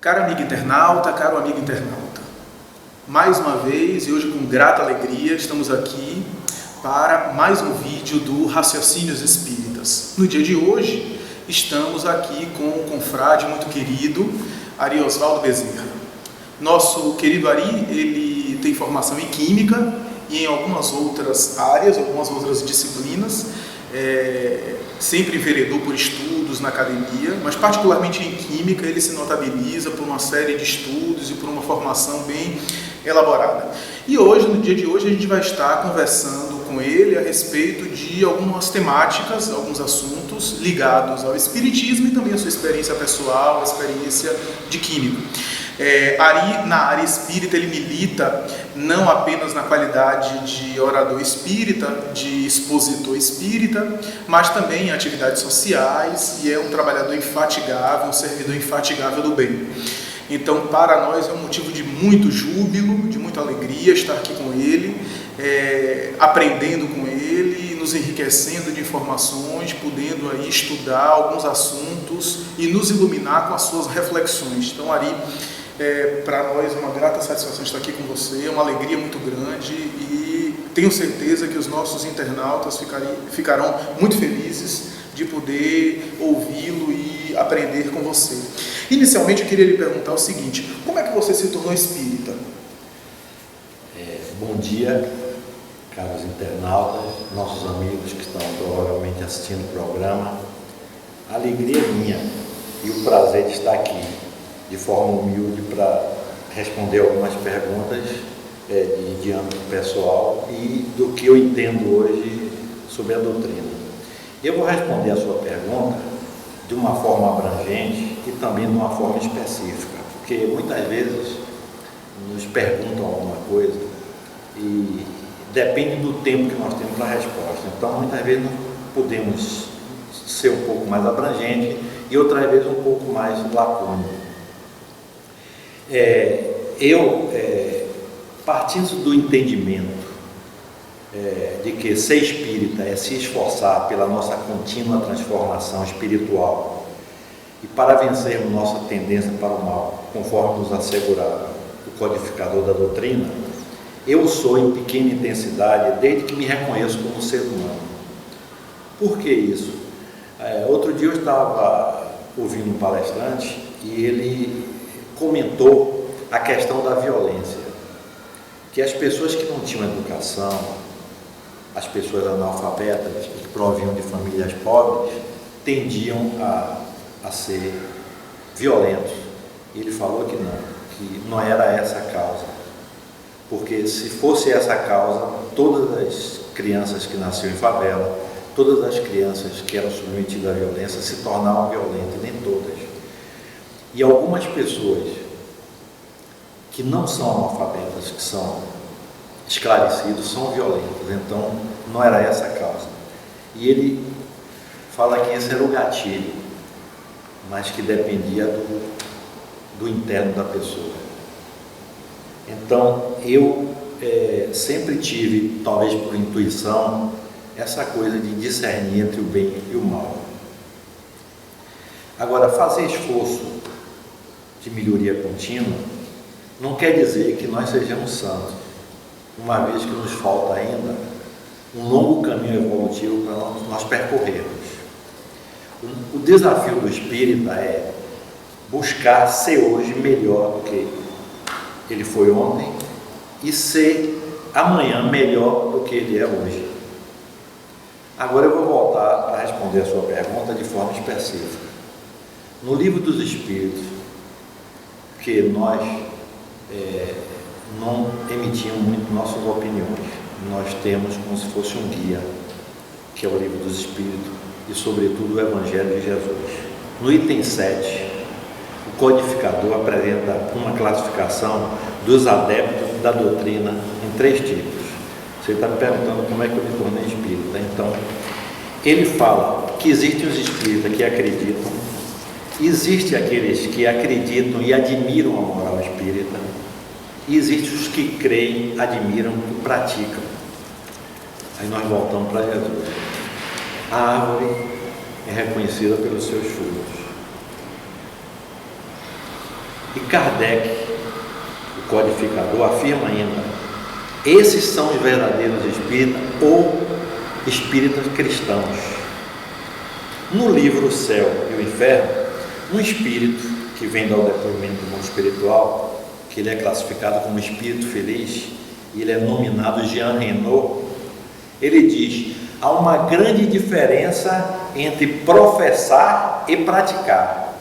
Caro amigo internauta, caro amigo internauta, mais uma vez e hoje com grata alegria estamos aqui para mais um vídeo do Raciocínios Espíritas. No dia de hoje estamos aqui com um confrade muito querido, Ari Osvaldo Bezerra. Nosso querido Ari, ele tem formação em Química e em algumas outras áreas, algumas outras disciplinas, sempre enveredou por estudos na academia, mas particularmente em Química ele se notabiliza por uma série de estudos e por uma formação bem elaborada. E hoje, no dia de hoje, a gente vai estar conversando com ele a respeito de algumas temáticas, alguns assuntos ligados ao Espiritismo e também à sua experiência pessoal, a experiência de químico. Ari, na área espírita, ele milita não apenas na qualidade de orador espírita, de expositor espírita, mas também em atividades sociais e é um trabalhador infatigável, um servidor infatigável do bem. Então, para nós é um motivo de muito júbilo, de muita alegria estar aqui com ele, aprendendo com ele, nos enriquecendo de informações, podendo aí estudar alguns assuntos e nos iluminar com as suas reflexões. Então, Ari, para nós é uma grata satisfação estar aqui com você, é uma alegria muito grande e tenho certeza que os nossos internautas ficarão muito felizes de poder ouvi-lo e aprender com você. Inicialmente eu queria lhe perguntar o seguinte: como é que você se tornou espírita? Bom dia, caros internautas, nossos amigos que estão provavelmente assistindo o programa. A alegria é minha e o prazer de estar aqui de forma humilde para responder algumas perguntas de âmbito pessoal e do que eu entendo hoje sobre a doutrina. Eu vou responder a sua pergunta de uma forma abrangente e também de uma forma específica, porque muitas vezes nos perguntam alguma coisa e depende do tempo que nós temos para a resposta. Então, muitas vezes nós podemos ser um pouco mais abrangente e outras vezes um pouco mais lacônico. Partindo do entendimento de que ser espírita é se esforçar pela nossa contínua transformação espiritual e para vencermos nossa tendência para o mal, conforme nos assegurava o codificador da doutrina, eu sou em pequena intensidade desde que me reconheço como ser humano. Por que isso? Outro dia eu estava ouvindo um palestrante e ele comentou a questão da violência, que as pessoas que não tinham educação, as pessoas analfabetas que provinham de famílias pobres, tendiam a ser violentos. E ele falou que não era essa a causa, porque se fosse essa a causa, todas as crianças que nasciam em favela, todas as crianças que eram submetidas à violência se tornavam violentas, nem todas. E algumas pessoas que não são analfabetas, que são esclarecidos, são violentos. Então, não era essa a causa. E ele fala que esse era o gatilho, mas que dependia do interno da pessoa. Então, eu sempre tive, talvez por intuição, essa coisa de discernir entre o bem e o mal. Agora, fazer esforço de melhoria contínua não quer dizer que nós sejamos santos, uma vez que nos falta ainda um longo caminho evolutivo para nós percorrermos. O desafio do espírita é buscar ser hoje melhor do que ele foi ontem e ser amanhã melhor do que ele é hoje. Agora eu vou voltar para responder a sua pergunta de forma específica. No Livro dos Espíritos, que nós não emitimos muito nossas opiniões, nós temos como se fosse um guia, que é o Livro dos Espíritos e sobretudo o Evangelho de Jesus. No item 7, o codificador apresenta uma classificação dos adeptos da doutrina em 3 tipos. Você está me perguntando como é que eu me tornei espírita. Então, ele fala que existem os espíritas que acreditam, existem aqueles que acreditam e admiram a moral espírita, e existem os que creem, admiram e praticam. Aí nós voltamos para Jesus. A árvore é reconhecida pelos seus frutos. E Kardec, o codificador, afirma ainda: esses são os verdadeiros espíritas ou espíritas cristãos. No livro O Céu e o Inferno, um espírito que vem dar o depoimento do mundo espiritual, que ele é classificado como espírito feliz, e ele é nominado Jean Renaud, ele diz: há uma grande diferença entre professar e praticar.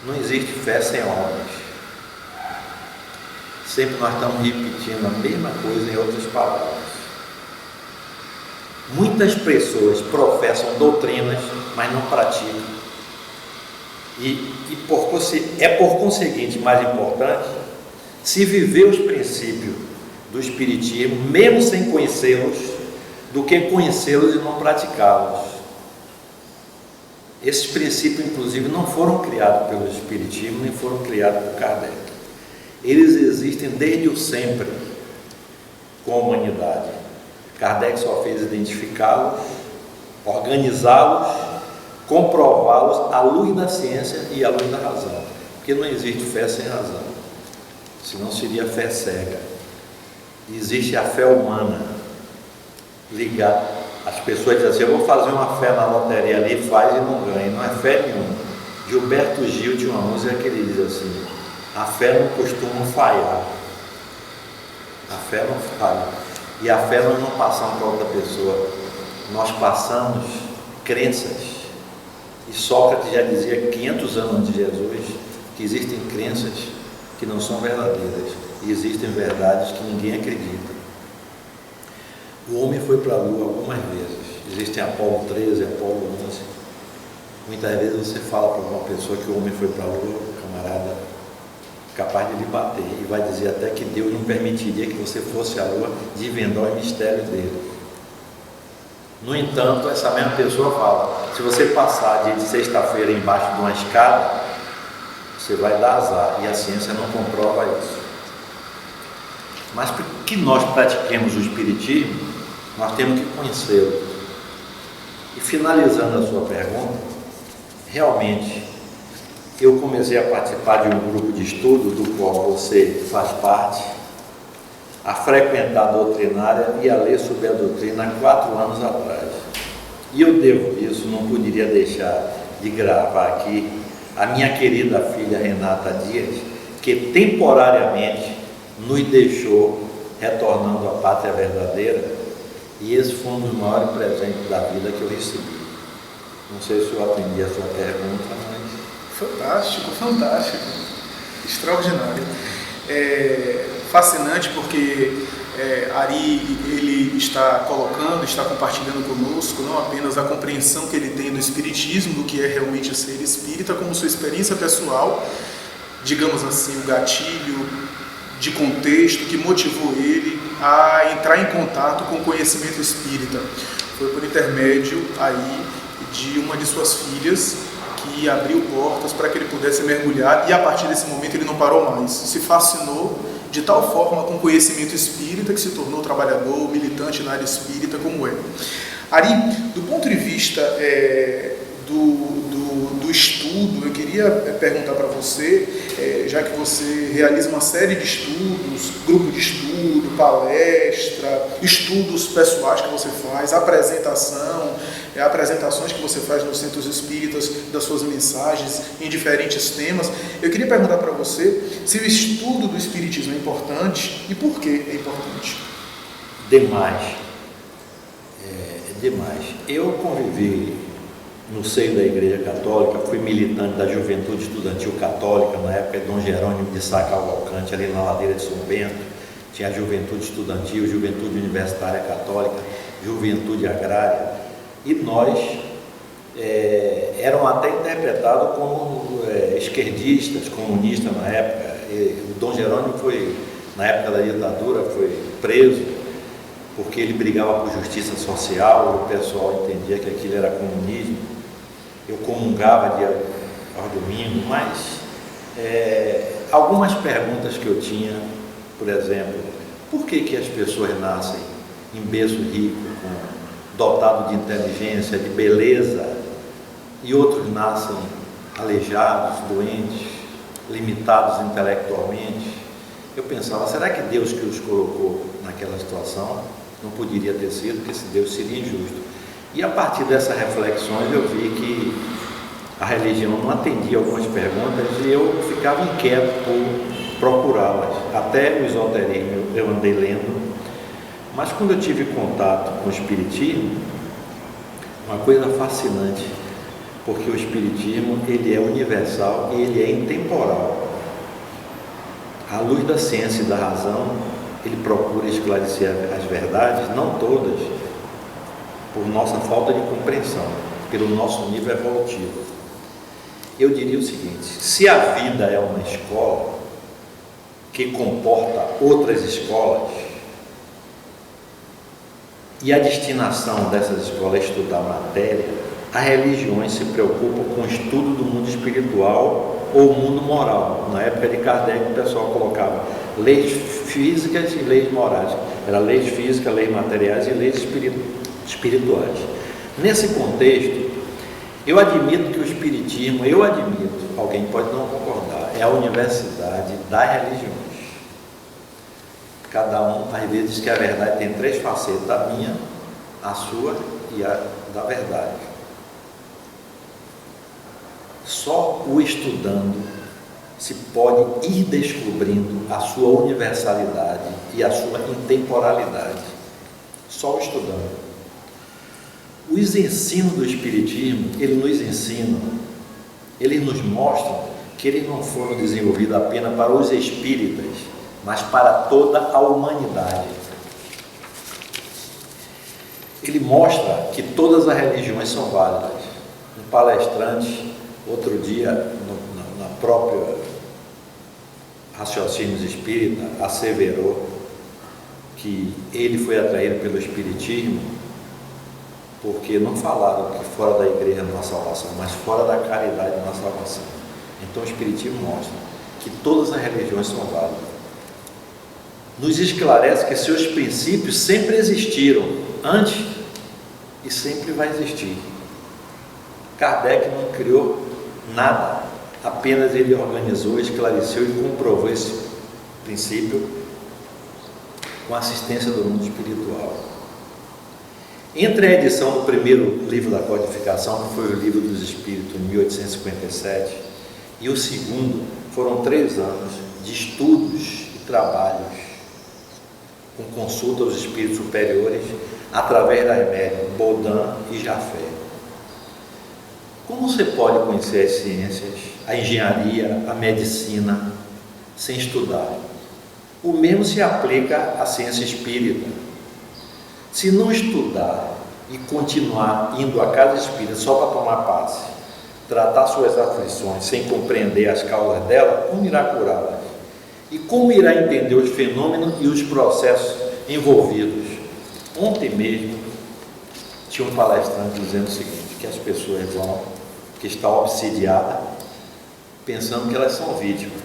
Não existe fé sem obras. Sempre nós estamos repetindo a mesma coisa em outras palavras. Muitas pessoas professam doutrinas, mas não praticam. Por conseguinte, mais importante, se viver os princípios do Espiritismo, mesmo sem conhecê-los, do que conhecê-los e não praticá-los. Esses princípios, inclusive, não foram criados pelo Espiritismo, nem foram criados por Kardec. Eles existem desde o sempre com a humanidade. Kardec só fez identificá-los, organizá-los, comprová-los à luz da ciência e à luz da razão. Porque não existe fé sem razão, senão seria fé cega. Existe a fé humana ligada. As pessoas dizem assim: eu vou fazer uma fé na loteria ali, faz e não ganha. Não é fé nenhuma. Gilberto Gil tinha uma música que ele diz assim: a fé não costuma falhar. A fé não falha. E a fé nós não passamos para outra pessoa, nós passamos crenças. E Sócrates já dizia 500 anos antes de Jesus que existem crenças que não são verdadeiras e existem verdades que ninguém acredita. O homem foi para a Lua algumas vezes. Existem Apolo 13, Apolo 11. Muitas vezes você fala para uma pessoa que o homem foi para a Lua, camarada, capaz de lhe bater, e vai dizer até que Deus não permitiria que você fosse à Lua, desvendar os mistérios dele. No entanto, essa mesma pessoa fala: se você passar dia de sexta-feira embaixo de uma escada, você vai dar azar, e a ciência não comprova isso. Mas para que nós pratiquemos o Espiritismo, nós temos que conhecê-lo. E finalizando a sua pergunta, realmente eu comecei a participar de um grupo de estudo do qual você faz parte, a frequentar a doutrinária e a ler sobre a doutrina há 4 anos atrás. E eu devo isso, não poderia deixar de gravar aqui a minha querida filha Renata Dias, que temporariamente nos deixou retornando à pátria verdadeira, e esse foi um dos maiores presentes da vida que eu recebi. Não sei se eu atendi a sua pergunta, mas... Fantástico, fantástico, extraordinário. Fascinante porque Ari, ele está colocando, está compartilhando conosco não apenas a compreensão que ele tem do Espiritismo, do que é realmente ser espírita, como sua experiência pessoal, digamos assim, o gatilho de contexto que motivou ele a entrar em contato com o conhecimento espírita. Foi por intermédio aí de uma de suas filhas que abriu portas para que ele pudesse mergulhar, e a partir desse momento ele não parou mais, se fascinou de tal forma com o conhecimento espírita que se tornou trabalhador, militante na área espírita como é. Ari, do ponto de vista do estudo, eu queria perguntar para você, já que você realiza uma série de estudos, grupo de estudo, palestra, estudos pessoais que você faz, apresentações que você faz nos centros espíritas, das suas mensagens em diferentes temas, eu queria perguntar para você se o estudo do espiritismo é importante e por que é importante. Demais. Demais. Eu convivi no seio da Igreja Católica, fui militante da Juventude Estudantil Católica, na época de Dom Jerônimo de Sá Cavalcante, ali na ladeira de São Bento. Tinha a Juventude Estudantil, Juventude Universitária Católica, Juventude Agrária, e nós eram até interpretados como esquerdistas, comunistas na época. O Dom Jerônimo foi, na época da ditadura, foi preso, porque ele brigava por justiça social, e o pessoal entendia que aquilo era comunismo. Eu comungava aos domingos, mas algumas perguntas que eu tinha, por exemplo, por que as pessoas nascem em berço rico, dotado de inteligência, de beleza, e outros nascem aleijados, doentes, limitados intelectualmente, eu pensava, será que Deus que os colocou naquela situação não poderia ter sido, porque esse Deus seria injusto? E a partir dessas reflexões eu vi que a religião não atendia algumas perguntas e eu ficava inquieto por procurá-las. Até o esoterismo eu andei lendo, mas quando eu tive contato com o Espiritismo, uma coisa fascinante, porque o Espiritismo ele é universal e ele é intemporal. À luz da ciência e da razão, ele procura esclarecer as verdades, não todas, por nossa falta de compreensão, pelo nosso nível evolutivo. Eu diria o seguinte: se a vida é uma escola que comporta outras escolas, e a destinação dessas escolas é estudar matéria, as religiões se preocupam com o estudo do mundo espiritual ou mundo moral. Na época de Kardec, o pessoal colocava leis físicas e leis morais. Era leis físicas, leis materiais e leis espirituais. Nesse contexto, eu admito que o Espiritismo, alguém pode não concordar, é a universidade das religiões. Cada um, às vezes, diz que a verdade tem 3 facetas, a minha, a sua e a da verdade. Só o estudando se pode ir descobrindo a sua universalidade e a sua intemporalidade. Só o estudando. Os ensinos do Espiritismo, eles nos mostram que eles não foram desenvolvidos apenas para os espíritas, mas para toda a humanidade. Ele mostra que todas as religiões são válidas. Um palestrante, outro dia, na própria Raciocínios Espírita, asseverou que ele foi atraído pelo Espiritismo porque não falaram que fora da igreja não há salvação, mas fora da caridade não há salvação. Então o Espiritismo mostra que todas as religiões são válidas. Nos esclarece que seus princípios sempre existiram, antes e sempre vai existir. Kardec não criou nada, apenas ele organizou, esclareceu e comprovou esse princípio com a assistência do mundo espiritual. Entre a edição do primeiro livro da codificação, que foi o Livro dos Espíritos, em 1857, e o segundo, foram 3 anos de estudos e trabalhos com consulta aos espíritos superiores, através das médiuns Baudin e Jafé. Como você pode conhecer as ciências, a engenharia, a medicina, sem estudar? O mesmo se aplica à ciência espírita. Se não estudar e continuar indo a casa espírita só para tomar passe, tratar suas aflições sem compreender as causas dela, como irá curá-las? E como irá entender os fenômenos e os processos envolvidos? Ontem mesmo tinha um palestrante dizendo o seguinte, que as pessoas vão, que estão obsidiadas, pensando que elas são vítimas.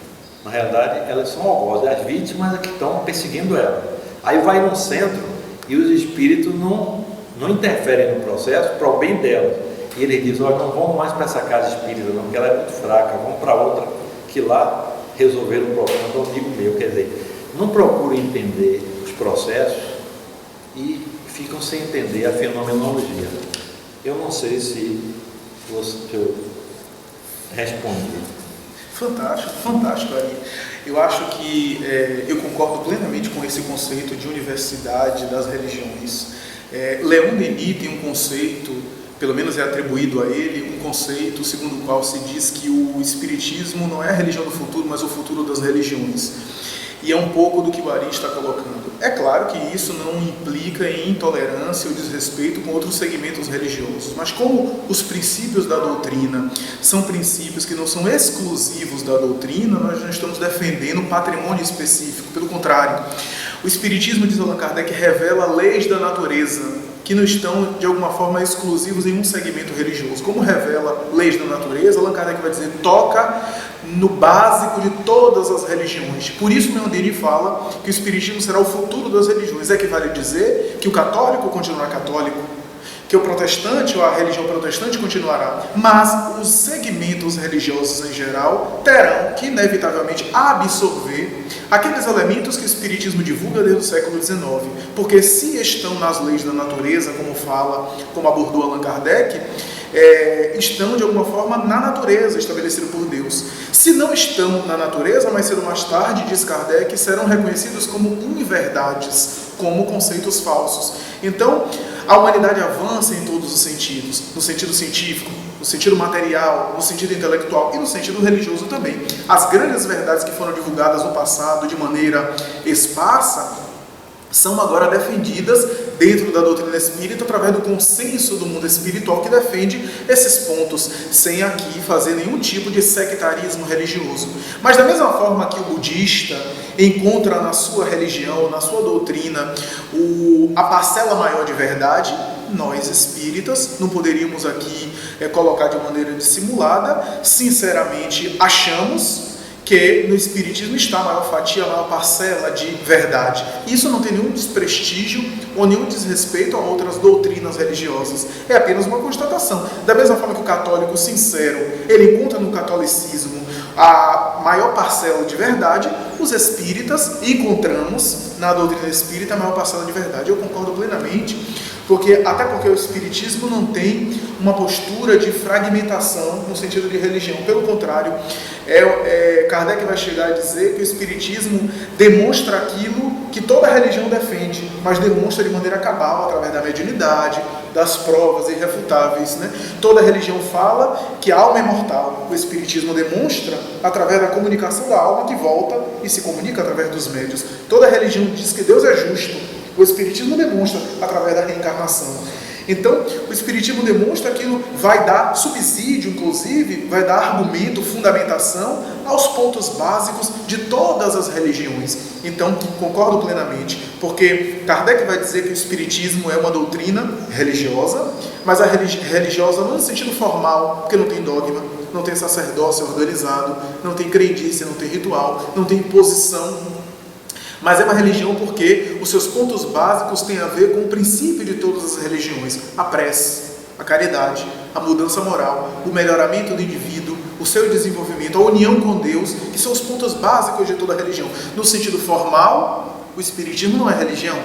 Na realidade, elas são algozes, as vítimas que estão perseguindo elas. Aí vai num centro e os espíritos não interferem no processo para o bem delas. E ele diz, olha, não vamos mais para essa casa espírita não, porque ela é muito fraca, vamos para outra, que lá resolveram o problema do amigo meu. Quer dizer, não procurem entender os processos e ficam sem entender a fenomenologia. Eu não sei se eu respondi. Fantástico, fantástico, Ari. Eu acho que eu concordo plenamente com esse conceito de universidade das religiões. Leon Denis tem um conceito, pelo menos é atribuído a ele, um conceito segundo o qual se diz que o Espiritismo não é a religião do futuro, mas o futuro das religiões. E é um pouco do que o Ari está colocando. É claro que isso não implica em intolerância ou desrespeito com outros segmentos religiosos, mas como os princípios da doutrina são princípios que não são exclusivos da doutrina, nós não estamos defendendo um patrimônio específico, pelo contrário. O Espiritismo, diz Allan Kardec, revela leis da natureza que não estão, de alguma forma, exclusivos em um segmento religioso. Como revela leis da natureza, Allan Kardec vai dizer, toca no básico de todas as religiões. Por isso, Leon Denis fala que o Espiritismo será o futuro das religiões. É que vale dizer que o católico continuará católico, que o protestante ou a religião protestante continuará, mas os segmentos religiosos em geral terão que inevitavelmente absorver aqueles elementos que o Espiritismo divulga desde o século XIX, porque se estão nas leis da natureza, como abordou Allan Kardec, estão de alguma forma na natureza, estabelecido por Deus. Se não estão na natureza, mais cedo ou mais tarde, diz Kardec, serão reconhecidos como inverdades, como conceitos falsos. Então, a humanidade avança em todos os sentidos, no sentido científico, no sentido material, no sentido intelectual e no sentido religioso também. As grandes verdades que foram divulgadas no passado de maneira esparsa são agora defendidas dentro da doutrina espírita através do consenso do mundo espiritual que defende esses pontos, sem aqui fazer nenhum tipo de sectarismo religioso. Mas da mesma forma que o budista encontra na sua religião, na sua doutrina, a parcela maior de verdade, nós espíritas não poderíamos aqui colocar de maneira dissimulada, sinceramente achamos que no Espiritismo está a maior fatia, a maior parcela de verdade. Isso não tem nenhum desprestígio ou nenhum desrespeito a outras doutrinas religiosas. É apenas uma constatação. Da mesma forma que o católico sincero, ele encontra no catolicismo a maior parcela de verdade, os espíritas encontramos na doutrina espírita a maior parcela de verdade. Eu concordo plenamente, até porque o Espiritismo não tem uma postura de fragmentação no sentido de religião. Pelo contrário, Kardec vai chegar a dizer que o Espiritismo demonstra aquilo que toda religião defende, mas demonstra de maneira cabal, através da mediunidade, das provas irrefutáveis, né? Toda religião fala que a alma é mortal. O Espiritismo demonstra através da comunicação da alma que volta e se comunica através dos médios. Toda religião diz que Deus é justo. O Espiritismo demonstra através da reencarnação. Então, o Espiritismo demonstra que vai dar subsídio, inclusive, vai dar argumento, fundamentação aos pontos básicos de todas as religiões. Então, concordo plenamente, porque Kardec vai dizer que o Espiritismo é uma doutrina religiosa, mas a religiosa não no sentido formal, porque não tem dogma, não tem sacerdócio organizado, não tem crendice, não tem ritual, não tem imposição. Mas é uma religião porque os seus pontos básicos têm a ver com o princípio de todas as religiões: a prece, a caridade, a mudança moral, o melhoramento do indivíduo, o seu desenvolvimento, a união com Deus, que são os pontos básicos de toda a religião. No sentido formal, o Espiritismo não é religião.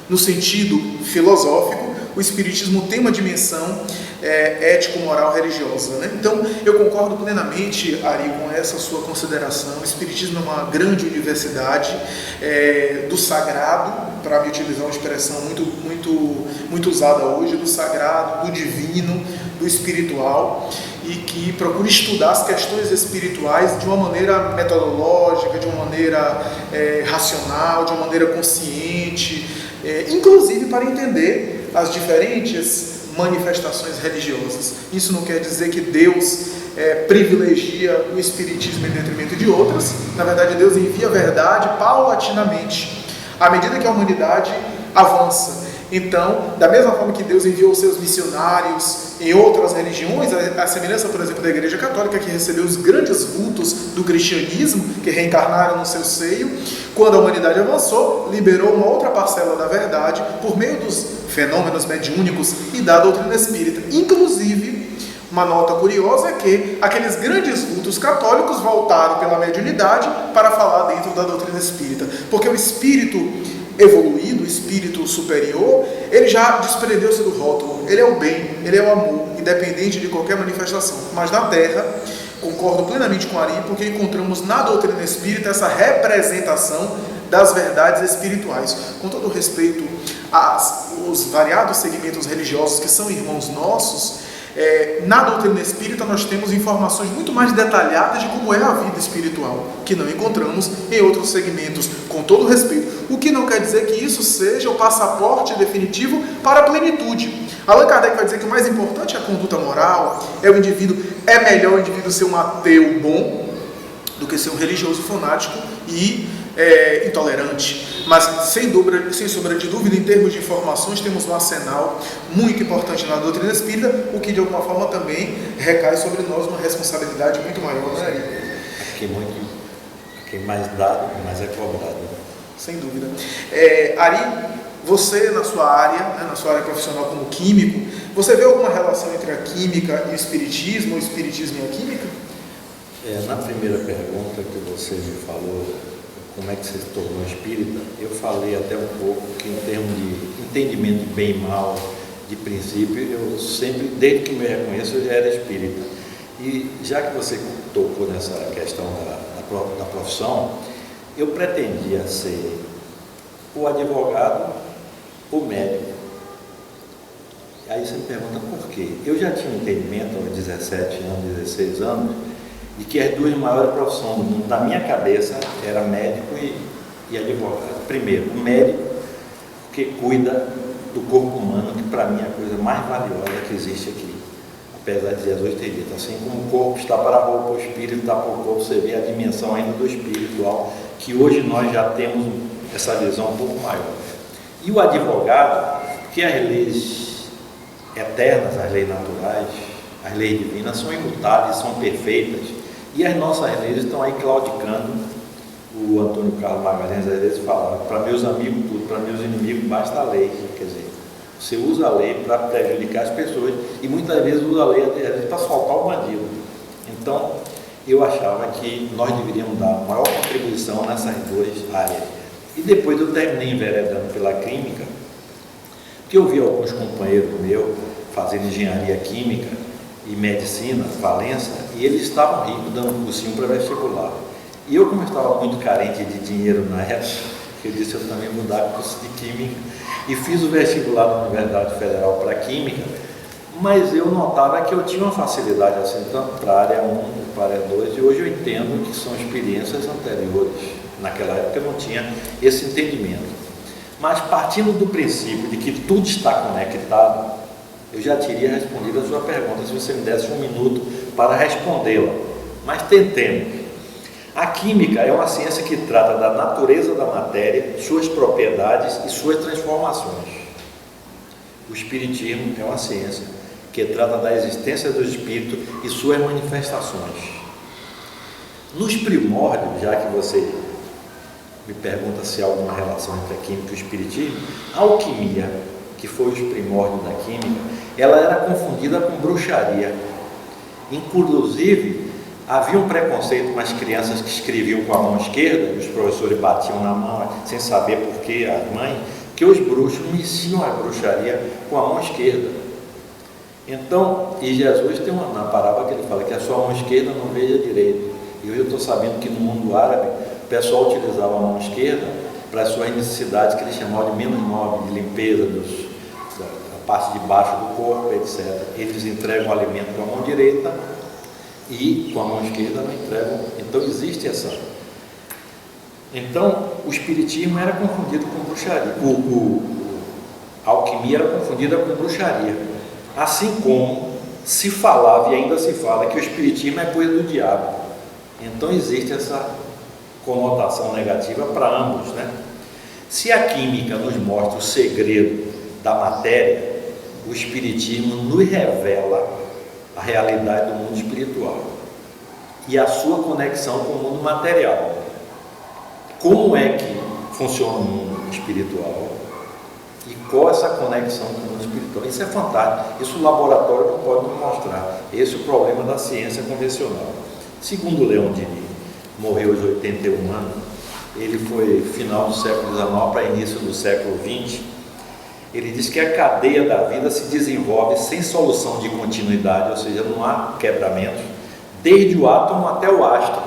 No sentido filosófico, o Espiritismo tem uma dimensão ético-moral religiosa, né? Então, eu concordo plenamente, Ari, com essa sua consideração. O Espiritismo é uma grande universidade do sagrado, para me utilizar uma expressão muito usada hoje, do sagrado, do divino, do espiritual, e que procura estudar as questões espirituais de uma maneira metodológica, de uma maneira racional, de uma maneira consciente, inclusive para entender as diferentes manifestações religiosas. Isso não quer dizer que Deus privilegia o Espiritismo em detrimento de outras. Na verdade, Deus envia a verdade paulatinamente, à medida que a humanidade avança. Então, da mesma forma que Deus enviou os seus missionários em outras religiões, a semelhança, por exemplo, da Igreja Católica, que recebeu os grandes vultos do cristianismo, que reencarnaram no seu seio, quando a humanidade avançou, liberou uma outra parcela da verdade por meio dos fenômenos mediúnicos e da doutrina espírita. Inclusive, uma nota curiosa é que aqueles grandes vultos católicos voltaram pela mediunidade para falar dentro da doutrina espírita, porque o espírito evoluído, o espírito superior, ele já desprendeu-se do rótulo. Ele é o bem, ele é o amor, independente de qualquer manifestação. Mas na Terra, concordo plenamente com Ari, porque encontramos na doutrina espírita essa representação das verdades espirituais. Com todo respeito aos variados segmentos religiosos que são irmãos nossos, na doutrina espírita nós temos informações muito mais detalhadas de como é a vida espiritual, que não encontramos em outros segmentos, com todo respeito. O que não quer dizer que isso seja o passaporte definitivo para a plenitude. Allan Kardec vai dizer que o mais importante é a conduta moral, é melhor o indivíduo ser um ateu bom do que ser um religioso fanático e intolerante. Mas, sem sombra de dúvida, em termos de informações, temos um arsenal muito importante na doutrina espírita, o que de alguma forma também recai sobre nós uma responsabilidade muito maior, né? Quem mais dado, mais é cobrado. Sem dúvida. Ari, você na sua área profissional como químico, Você vê alguma relação entre a química e o espiritismo e a química? Na primeira pergunta que você me falou, como é que você se tornou espírita, eu falei até um pouco que em termos de entendimento de bem e mal, de princípio, eu sempre, desde que me reconheço, eu já era espírita. E já que você tocou nessa questão da profissão, eu pretendia ser o advogado, o médico. Aí você me pergunta por quê? Eu já tinha um entendimento aos 17 anos, 16 anos, de que as duas maiores profissões do mundo, na minha cabeça, era médico e advogado. Primeiro, o médico, que cuida do corpo humano, que para mim é a coisa mais valiosa que existe aqui. Apesar de Jesus ter dito, assim como o corpo está para a roupa, o espírito está para o corpo, você vê a dimensão ainda do espiritual, que hoje nós já temos essa visão um pouco maior. E o advogado, que as leis eternas, as leis naturais, as leis divinas são imutáveis, são perfeitas, e as nossas leis estão aí claudicando. O Antônio Carlos Magalhães às vezes fala, para meus amigos tudo, para meus inimigos basta a lei. Quer dizer, você usa a lei para prejudicar as pessoas e muitas vezes usa a lei para soltar o bandido. Então, eu achava que nós deveríamos dar a maior contribuição nessas duas áreas. E depois eu terminei enveredando pela química, que eu vi alguns companheiros meus fazendo engenharia química e medicina, Valença, e eles estavam ricos, dando um cursinho para vestibular. E eu, como estava muito carente de dinheiro na época, eu disse eu também vou dar curso de química, e fiz o vestibular da Universidade Federal para Química, mas eu notava que eu tinha uma facilidade assim, tanto para a área 1 como para a área 2, e hoje eu entendo que são experiências anteriores. Naquela época eu não tinha esse entendimento. Mas partindo do princípio de que tudo está conectado, eu já teria respondido a sua pergunta, se você me desse um minuto para respondê-la. Mas tentemos. A química é uma ciência que trata da natureza da matéria, suas propriedades e suas transformações. O espiritismo é uma ciência que trata da existência do espírito e suas manifestações. Nos primórdios, já que você me pergunta se há alguma relação entre a química e o espiritismo, a alquimia, que foi os primórdios da química, ela era confundida com bruxaria. Inclusive, havia um preconceito com as crianças que escreviam com a mão esquerda, e os professores batiam na mão sem saber por que as mães, que os bruxos iniciam a bruxaria com a mão esquerda. Então, e Jesus tem na parábola que ele fala que a sua mão esquerda não veja a direita. E hoje eu estou sabendo que no mundo árabe, o pessoal utilizava a mão esquerda para as suas necessidades que eles chamavam de menos móveis, de limpeza da parte de baixo do corpo, etc. Eles entregam o alimento com a mão direita e com a mão esquerda não entregam. Então existe essa. Então o espiritismo era confundido com bruxaria. A alquimia era confundida com bruxaria. Assim como se falava e ainda se fala que o espiritismo é coisa do diabo. Então existe essa conotação negativa para ambos, né? Se a química nos mostra o segredo da matéria, o espiritismo nos revela a realidade do mundo espiritual e a sua conexão com o mundo material. Como é que funciona o mundo espiritual e qual essa conexão com o mundo espiritual? Isso é fantástico, isso o laboratório não pode nos mostrar. Esse é o problema da ciência convencional. Segundo Leon Denis, morreu aos 81 anos, ele foi final do século XIX para início do século XX. Ele diz que a cadeia da vida se desenvolve sem solução de continuidade, ou seja, não há quebramentos, desde o átomo até o astro,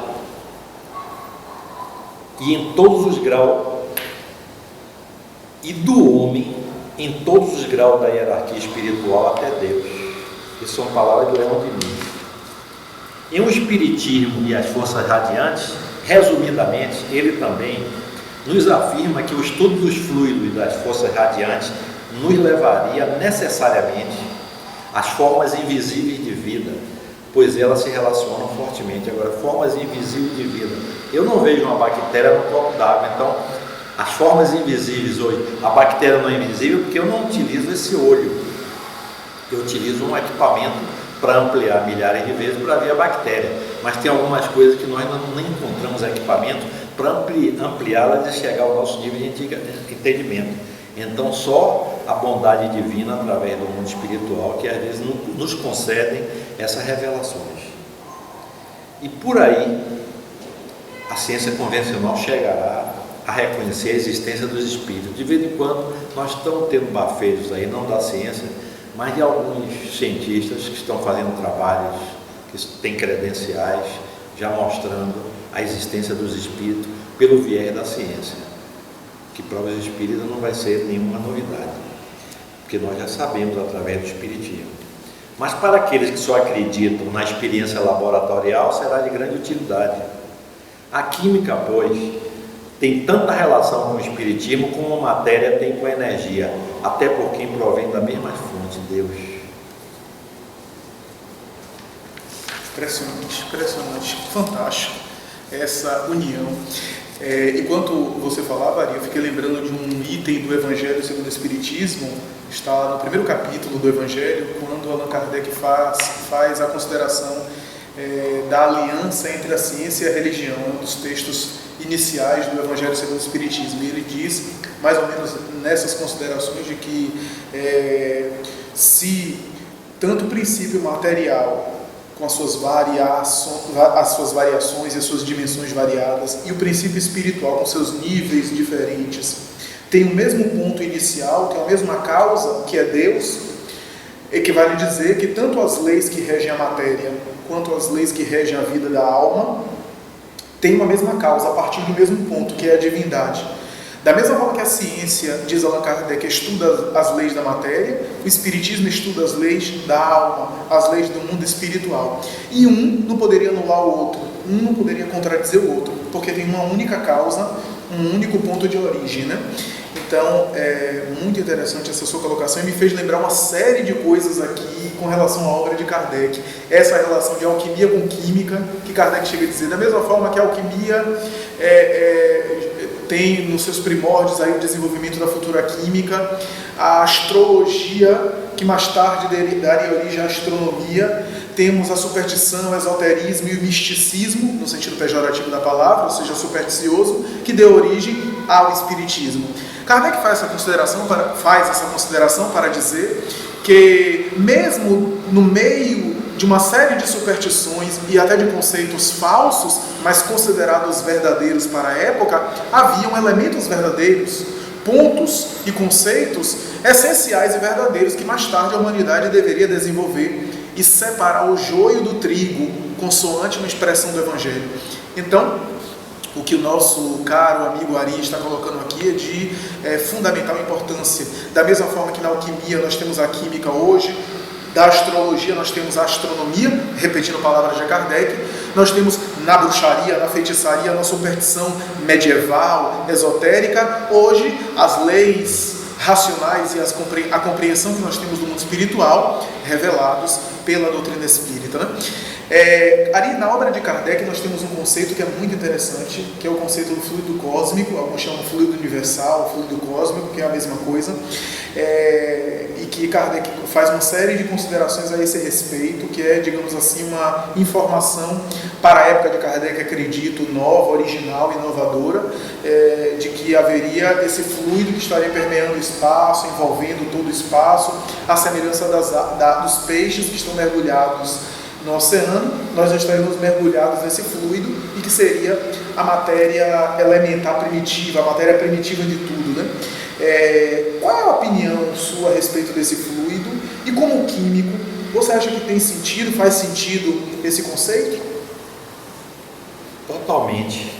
e em todos os graus, e do homem em todos os graus da hierarquia espiritual até Deus. Isso são palavras de Leon Denis. Em O Espiritismo e as Forças Radiantes, resumidamente, ele também nos afirma que o estudo dos fluidos e das forças radiantes nos levaria necessariamente às formas invisíveis de vida, pois elas se relacionam fortemente. Agora, formas invisíveis de vida, eu não vejo uma bactéria no copo d'água, então as formas invisíveis hoje, a bactéria não é invisível porque eu não utilizo esse olho, eu utilizo um equipamento para ampliar milhares de vezes para ver a bactéria, mas tem algumas coisas que nós não encontramos equipamento para ampliá-las e chegar ao nosso nível de entendimento. Então só a bondade divina através do mundo espiritual que às vezes nos concedem essas revelações. E por aí a ciência convencional chegará a reconhecer a existência dos espíritos. De vez em quando nós estamos tendo bafejos aí, não da ciência, mas de alguns cientistas que estão fazendo trabalhos, que têm credenciais, já mostrando a existência dos espíritos pelo viés da ciência, que provas espíritas não vai ser nenhuma novidade, porque nós já sabemos através do espiritismo. Mas para aqueles que só acreditam na experiência laboratorial, será de grande utilidade. A química, pois, tem tanta relação com o espiritismo como a matéria tem com a energia, até porque provém da mesma fonte, Deus. Impressionante, fantástico essa união. Enquanto você falava, Ari, eu fiquei lembrando de um item do Evangelho segundo o Espiritismo, está no primeiro capítulo do Evangelho, quando Allan Kardec faz a consideração da aliança entre a ciência e a religião, um dos textos iniciais do Evangelho segundo o Espiritismo. E ele diz, mais ou menos nessas considerações, de que se tanto o princípio material, com as suas variações e as suas dimensões variadas, e o princípio espiritual com seus níveis diferentes, tem o mesmo ponto inicial, que é a mesma causa, que é Deus, equivale a dizer que tanto as leis que regem a matéria, quanto as leis que regem a vida da alma, têm uma mesma causa, a partir do mesmo ponto, que é a divindade. Da mesma forma que a ciência, diz Allan Kardec, estuda as leis da matéria, o Espiritismo estuda as leis da alma, as leis do mundo espiritual. E um não poderia anular o outro, um não poderia contradizer o outro, porque tem uma única causa, um único ponto de origem, né? Então, é muito interessante essa sua colocação e me fez lembrar uma série de coisas aqui com relação à obra de Kardec. Essa relação de alquimia com química, que Kardec chega a dizer, da mesma forma que a alquimia tem nos seus primórdios aí o desenvolvimento da futura química, a astrologia, que mais tarde daria origem à astronomia, temos a superstição, o esoterismo e o misticismo, no sentido pejorativo da palavra, ou seja, supersticioso, que deu origem ao espiritismo. Kardec faz essa consideração para dizer que, mesmo no meio de uma série de superstições e até de conceitos falsos, mas considerados verdadeiros para a época, haviam elementos verdadeiros, pontos e conceitos essenciais e verdadeiros que mais tarde a humanidade deveria desenvolver e separar o joio do trigo, consoante uma expressão do Evangelho. Então, o que o nosso caro amigo Ari está colocando aqui é de fundamental importância. Da mesma forma que na alquimia nós temos a química hoje, da astrologia nós temos a astronomia, repetindo palavras de Kardec, nós temos na bruxaria, na feitiçaria, na superstição medieval, esotérica, hoje as leis racionais e a compreensão que nós temos do mundo espiritual revelados pela doutrina espírita, né? Ali na obra de Kardec nós temos um conceito que é muito interessante, que é o conceito do fluido cósmico, alguns chamam fluido universal, fluido cósmico, que é a mesma coisa, e que Kardec faz uma série de considerações a esse respeito, que é, digamos assim, uma informação para a época de Kardec, acredito, nova, original, inovadora, de que haveria esse fluido que estaria permeando o espaço, envolvendo todo o espaço, à semelhança dos peixes que estão mergulhados no oceano, nós estaremos mergulhados nesse fluido e que seria a matéria elementar primitiva, a matéria primitiva de tudo, né? Qual é a opinião sua a respeito desse fluido? E como químico, você acha que tem sentido, faz sentido esse conceito? Totalmente.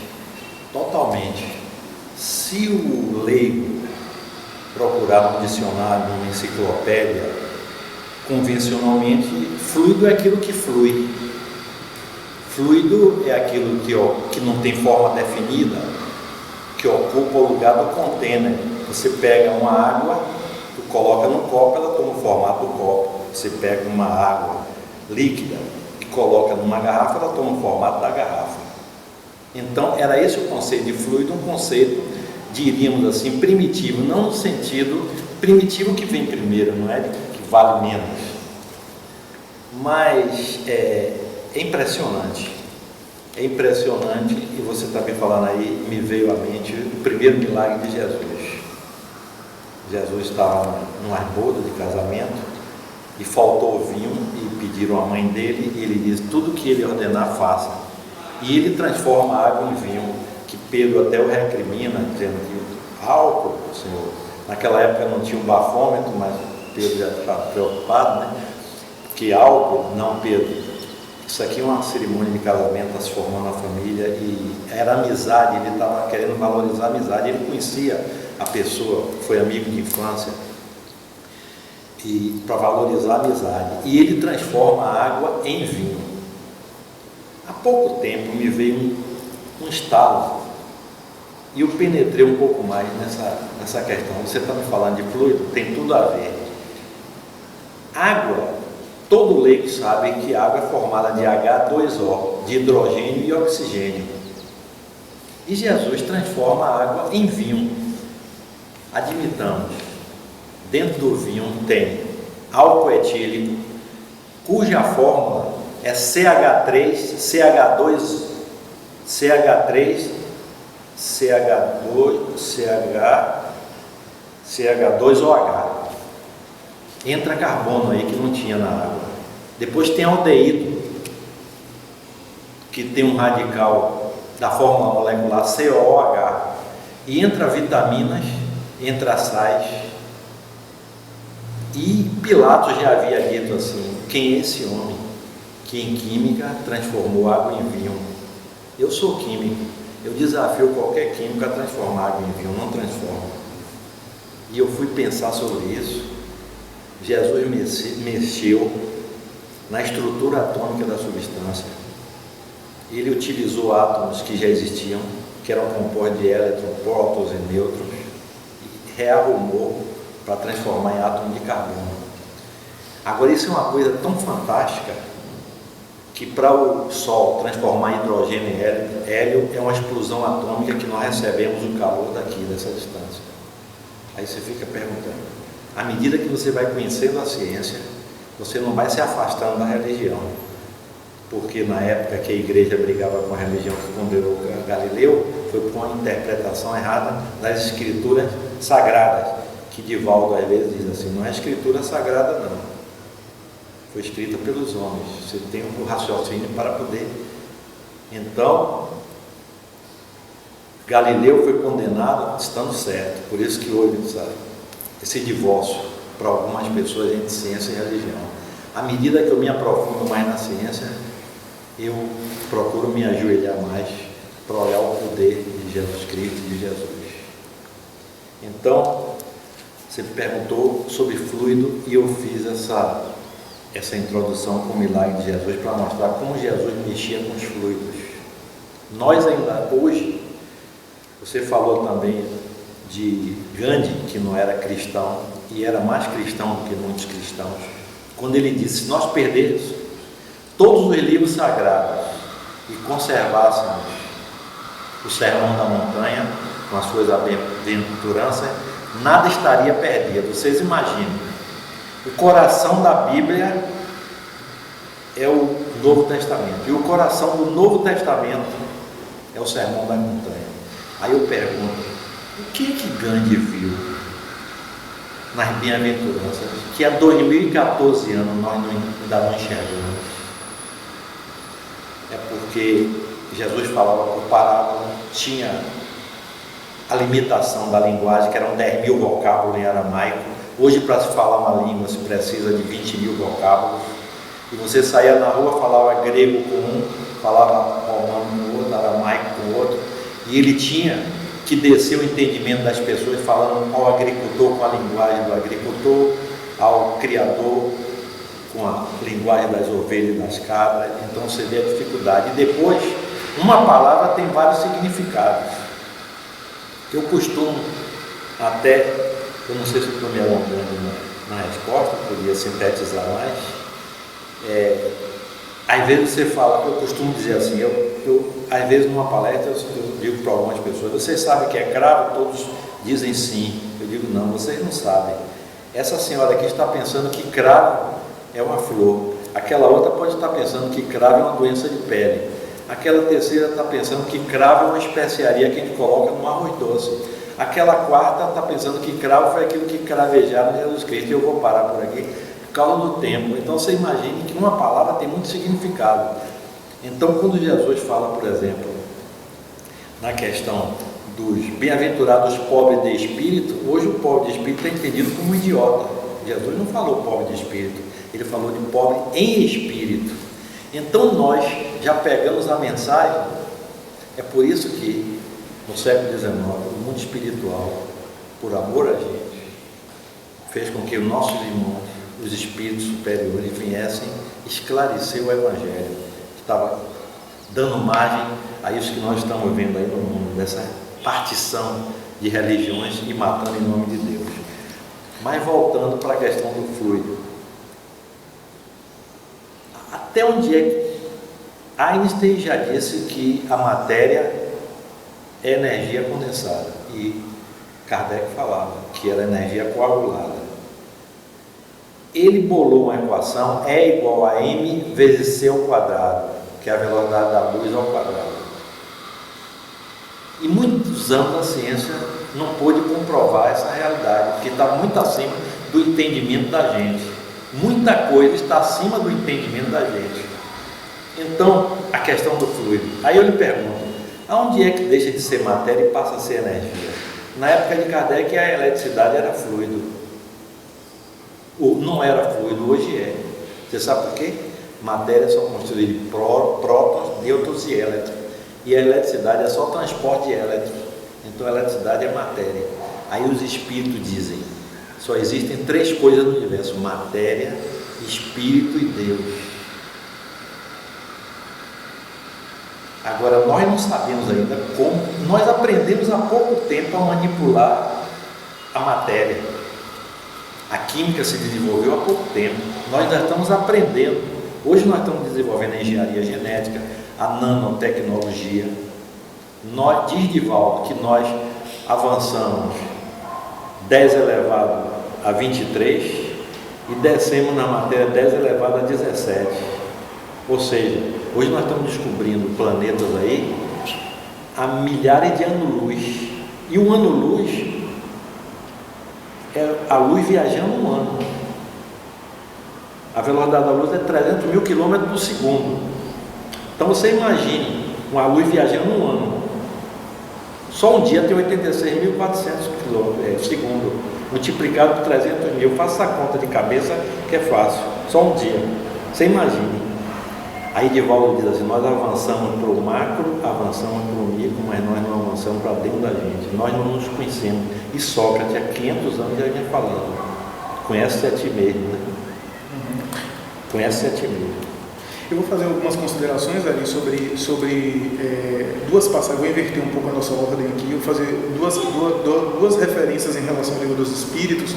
Se o leigo procurar um dicionário, uma enciclopédia, convencionalmente, fluido é aquilo que flui. Fluido é aquilo que não tem forma definida, que ocupa o lugar do contêiner. Você pega uma água, tu coloca no copo, ela toma o formato do copo. Você pega uma água líquida e coloca numa garrafa, ela toma o formato da garrafa. Então, era esse o conceito de fluido, um conceito, diríamos assim, primitivo, não no sentido primitivo que vem primeiro, não é que vale menos. Mas é impressionante, e você está me falando aí, me veio à mente o primeiro milagre de Jesus. Jesus estava numa boda de casamento e faltou vinho e pediram à mãe dele, e ele diz: tudo que ele ordenar, faça. E ele transforma a água em vinho, que Pedro até o recrimina, dizendo que álcool, Senhor. Naquela época não tinha um bafômetro, mas Pedro já estava preocupado, né? Que álcool, não, Pedro. Isso aqui é uma cerimônia de casamento, está se formando uma família, e era amizade, ele estava querendo valorizar a amizade, ele conhecia a pessoa, foi amigo de infância, e para valorizar a amizade, e ele transforma a água em vinho. Há pouco tempo me veio um estalo, e eu penetrei um pouco mais nessa questão. Você está me falando de fluido? Tem tudo a ver. Água, todo leigo sabe que a água é formada de H2O, de hidrogênio e oxigênio. E Jesus transforma a água em vinho. Admitamos, dentro do vinho tem álcool etílico, cuja fórmula é CH3, CH2, CH3, CH2OH. Entra carbono aí que não tinha na água. Depois tem aldeído, que tem um radical da fórmula molecular COOH. E entra vitaminas, entra sais. E Pilatos já havia dito assim: quem é esse homem que em química transformou água em vinho? Eu sou químico, eu desafio qualquer químico a transformar água em vinho, não transforma. E eu fui pensar sobre isso. Jesus mexeu na estrutura atômica da substância. Ele utilizou átomos que já existiam, que eram compostos de elétrons, prótons e nêutrons, e rearrumou para transformar em átomo de carbono. Agora, isso é uma coisa tão fantástica que para o Sol transformar em hidrogênio e hélio é uma explosão atômica que nós recebemos o calor daqui, dessa distância. Aí você fica perguntando, à medida que você vai conhecendo a ciência, você não vai se afastando da religião, porque na época que a igreja brigava com a religião que condenou Galileu, foi por uma interpretação errada das escrituras sagradas, que Divaldo às vezes diz assim: não é escritura sagrada não, foi escrita pelos homens, você tem um raciocínio para poder. Então Galileu foi condenado estando certo, por isso que houve esse divórcio para algumas pessoas entre ciência e religião. À medida que eu me aprofundo mais na ciência, eu procuro me ajoelhar mais para olhar o poder de Jesus Cristo e de Jesus. Então, você me perguntou sobre fluido e eu fiz essa introdução com o milagre de Jesus para mostrar como Jesus mexia com os fluidos. Nós ainda hoje, você falou também de Gandhi, que não era cristão e era mais cristão do que muitos cristãos, quando ele disse: se nós perdermos todos os livros sagrados e conservássemos o Sermão da Montanha com as suas aventuranças, nada estaria perdido. Vocês imaginem, o coração da Bíblia é o Novo Testamento, e o coração do Novo Testamento é o Sermão da Montanha. Aí eu pergunto, o que Gandhi viu nas bem-aventuranças que há 2014 anos nós ainda não enxergamos? É porque Jesus falava por parábola, tinha a limitação da linguagem, que eram 10.000 vocábulos em aramaico. Hoje, para se falar uma língua, se precisa de 20.000 vocábulos. E você saía na rua, falava grego com um, falava romano com outro, aramaico com outro, e ele tinha que descer o entendimento das pessoas, falando ao agricultor com a linguagem do agricultor, ao criador com a linguagem das ovelhas e das cabras. Então você vê a dificuldade. E depois, uma palavra tem vários significados. Eu costumo até, eu não sei se estou me alongando na resposta, podia sintetizar mais. Às vezes você fala, eu costumo dizer assim, às vezes numa palestra eu digo para algumas pessoas: vocês sabem que é cravo? Todos dizem sim. Eu digo: não, vocês não sabem. Essa senhora aqui está pensando que cravo é uma flor, aquela outra pode estar pensando que cravo é uma doença de pele, aquela terceira está pensando que cravo é uma especiaria que a gente coloca no arroz doce, Aquela quarta está pensando que cravo foi aquilo que cravejaram Jesus Cristo. Eu vou parar por aqui por causa do tempo. Então você imagine que uma palavra tem muito significado. Então quando Jesus fala, por exemplo, na questão dos bem-aventurados pobres de espírito, hoje o pobre de espírito é entendido como um idiota. Jesus não falou pobre de espírito, ele falou de pobre em espírito. Então nós já pegamos a mensagem. É por isso que no século XIX o mundo espiritual, por amor a gente, fez com que os nossos irmãos, os espíritos superiores, viessem esclarecer o Evangelho, que estava dando margem a isso que nós estamos vendo aí no mundo, dessa partição de religiões e matando em nome de Deus. Mas voltando para a questão do fluido, até onde é que Einstein já disse que a matéria é energia condensada e Kardec falava que era energia coagulada. Ele bolou uma equação, E igual a m vezes c ao quadrado, que é a velocidade da luz ao quadrado. E muitos anos a ciência não pôde comprovar essa realidade, porque está muito acima do entendimento da gente. Muita coisa está acima do entendimento da gente. Então, a questão do fluido. Aí eu lhe pergunto, aonde é que deixa de ser matéria e passa a ser energia? Na época de Kardec, a eletricidade era fluido. Não era fluido, hoje é. Você sabe por quê? Matérias são constituídas de prótons, nêutrons e elétrons. E a eletricidade é só transporte de elétrons. Então a eletricidade é matéria. Aí os espíritos dizem, só existem três coisas no universo: matéria, espírito e Deus. Agora nós não sabemos ainda como. Nós aprendemos há pouco tempo a manipular a matéria. A química se desenvolveu há pouco tempo. Nós já estamos aprendendo. Hoje nós estamos desenvolvendo a engenharia genética, a nanotecnologia. Diz Divaldo que nós avançamos 10 elevado a 23 e descemos na matéria 10 elevado a 17. Ou seja, hoje nós estamos descobrindo planetas aí a milhares de anos-luz. E um ano-luz é a luz viajando um ano. A velocidade da luz é 300 mil quilômetros por segundo. Então você imagine uma luz viajando um ano. Só um dia tem 86.400 quilômetros segundo, multiplicado por 300 mil. Faça a conta de cabeça que é fácil. Só um dia. Você imagine. Aí Divaldo diz assim: nós avançamos para o macro, avançamos para o micro, mas nós não avançamos para dentro da gente. Nós não nos conhecemos. E Sócrates, há 500 anos, já vinha falando: conhece-te a ti mesmo, né? Conhece-te a ti mesmo. Eu vou fazer algumas considerações ali sobre duas passagens. Vou inverter um pouco a nossa ordem aqui. Eu vou fazer duas referências em relação ao Livro dos Espíritos.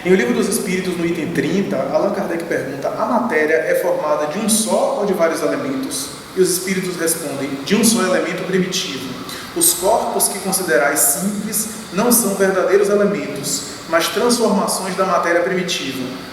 Em O Livro dos Espíritos, no item 30, Allan Kardec pergunta: a matéria é formada de um só ou de vários elementos? E os espíritos respondem: de um só elemento primitivo. Os corpos que considerais simples não são verdadeiros elementos, mas transformações da matéria primitiva.